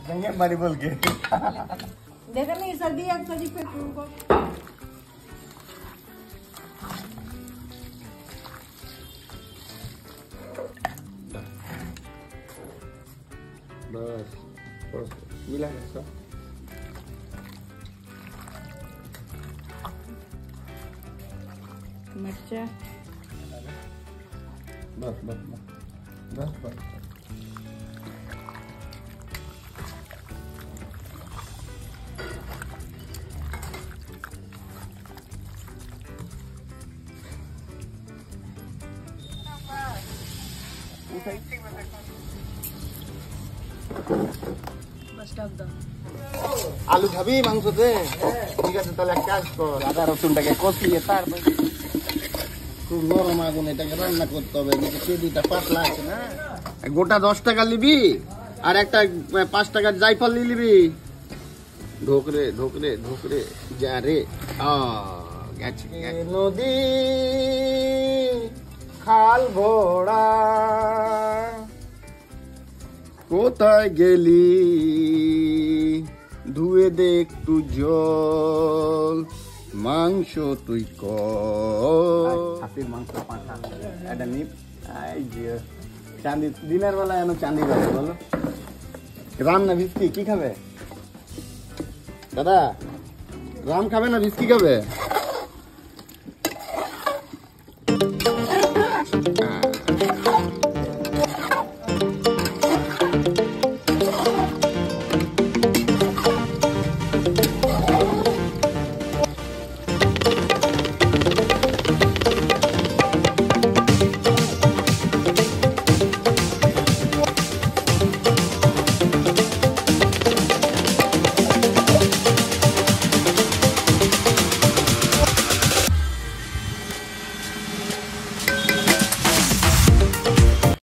गंगे बारी बोल के देखा नहीं सर्दी अब सर्दी पे तुमको बस मिला है सब मिर्चा बस बस बस बस আলু খাবি মাংসতে ঠিক আছে তাহলে এক কাজ কর আদা রসুনটাকে কষিয়ে তারপর খুব নরম আগুন এটাকে রান্না করতে হবে কেজিটা পাতলা আছে না গোটা 10 টাকা নিবি আর একটা 5 টাকার জায়ফল নিয়ে নিবি ঢোকরে ঢোকরে ঢোকরে যা রে গেছে নদী খাল ঘোড়া কোথায় গেলি ধুয়ে দে একটু জল মাংস তুই খাসির মাংস পাঁঠা এটা নিপ চাঁদি দিনের বেলা এনে চাঁদি যাবে বলো রাম না ভিস্কি কি খাবে দাদা রাম খাবে না ভিস্কি খাবে